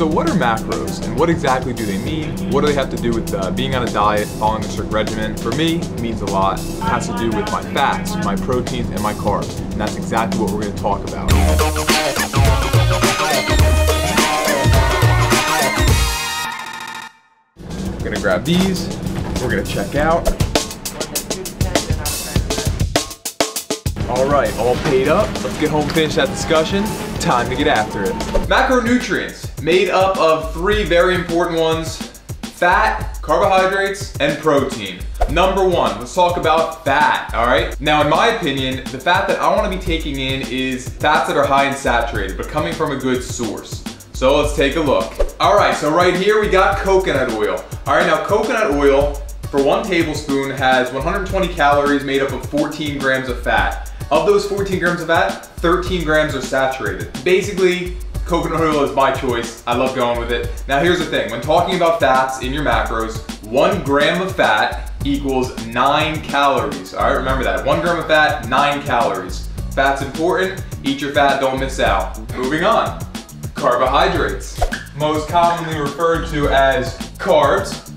So what are macros and what exactly do they mean? What do they have to do with being on a diet, following a strict regimen? For me, it means a lot. It has to do with my fats, my proteins, and my carbs. And that's exactly what we're going to talk about. We're going to grab these. We're going to check out. All right, all paid up. Let's get home and finish that discussion. Time to get after it. Macronutrients, made up of three very important ones: fat, carbohydrates, and protein. Number one, let's talk about fat, all right? Now, in my opinion, the fat that I wanna be taking in is fats that are high in saturated, but coming from a good source. So let's take a look. All right, so right here we got coconut oil. All right, now coconut oil, for 1 tablespoon, has 120 calories made up of 14 grams of fat. Of those 14 grams of fat, 13 grams are saturated. Basically, coconut oil is my choice. I love going with it. Now here's the thing, when talking about fats in your macros, 1 gram of fat equals 9 calories. All right, remember that. 1 gram of fat, 9 calories. Fat's important, eat your fat, don't miss out. Moving on, carbohydrates. Most commonly referred to as carbs.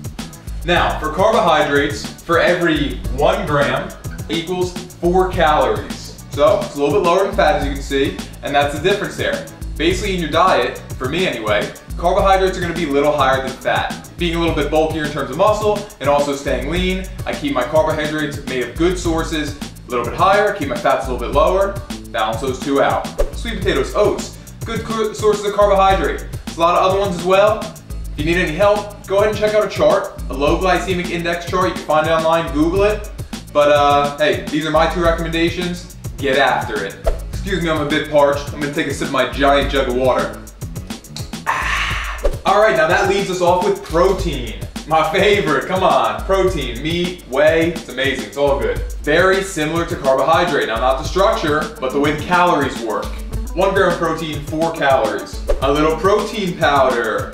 Now, for carbohydrates, for every 1 gram equals 4 calories. So it's a little bit lower than fat, as you can see, and that's the difference there. Basically in your diet, for me anyway, carbohydrates are gonna be a little higher than fat. Being a little bit bulkier in terms of muscle and also staying lean, I keep my carbohydrates made of good sources a little bit higher, keep my fats a little bit lower, balance those two out. Sweet potatoes, oats, good sources of carbohydrate. There's a lot of other ones as well. If you need any help, go ahead and check out a chart, a low glycemic index chart. You can find it online, Google it. But hey, these are my 2 recommendations. Get after it. Excuse me, I'm a bit parched. I'm gonna take a sip of my giant jug of water. All right, now that leaves us off with protein. My favorite, come on, protein, meat, whey, it's amazing, it's all good. Very similar to carbohydrate. Now, not the structure, but the way the calories work. 1 gram of protein, 4 calories. A little protein powder,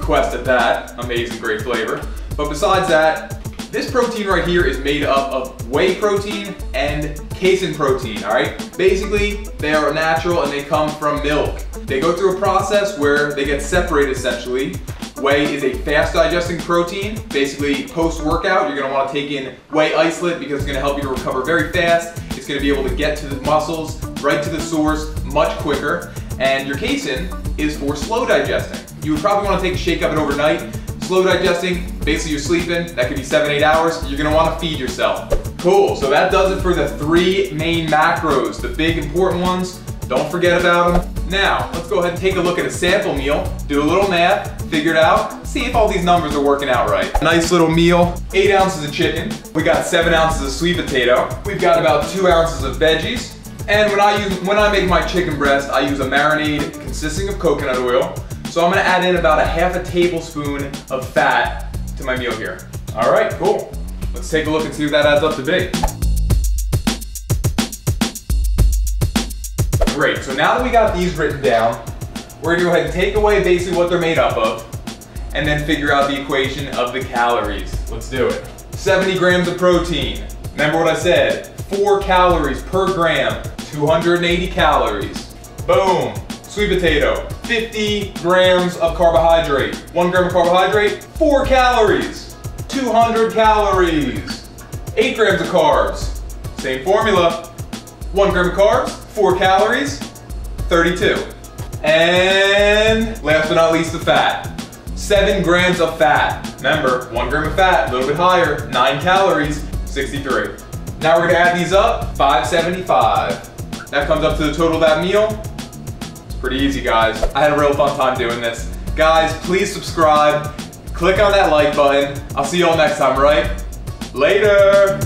Quest at that, amazing, great flavor. But besides that, this protein right here is made up of whey protein and casein protein, all right? Basically, they are natural and they come from milk. They go through a process where they get separated essentially. Whey is a fast digesting protein. Basically, post-workout, you're gonna wanna take in whey isolate because it's gonna help you to recover very fast. It's gonna be able to get to the muscles, right to the source, much quicker. And your casein is for slow digesting. You would probably wanna take a shake of it overnight. Slow digesting, basically you're sleeping, that could be 7-8 hours, you're gonna wanna feed yourself. Cool, so that does it for the 3 main macros, the big important ones. Don't forget about them. Now, let's go ahead and take a look at a sample meal, do a little math, figure it out, see if all these numbers are working out right. Nice little meal, 8 ounces of chicken, we got 7 ounces of sweet potato, we've got about 2 ounces of veggies, and when I make my chicken breast, I use a marinade consisting of coconut oil. So I'm gonna add in about a ½ tablespoon of fat to my meal here. All right, cool. Let's take a look and see what that adds up to be. Great, so now that we got these written down, we're gonna go ahead and take away basically what they're made up of, and then figure out the equation of the calories. Let's do it. 70 grams of protein. Remember what I said, 4 calories per gram, 280 calories. Boom. Sweet potato, 50 grams of carbohydrate. 1 gram of carbohydrate, 4 calories, 200 calories. 8 grams of carbs, same formula. 1 gram of carbs, 4 calories, 32. And last but not least, the fat. 7 grams of fat. Remember, 1 gram of fat, a little bit higher, 9 calories, 63. Now we're gonna add these up, 575. That comes up to the total of that meal. Pretty easy, guys. I had a real fun time doing this. Guys, please subscribe. Click on that like button. I'll see you all next time, right? Later.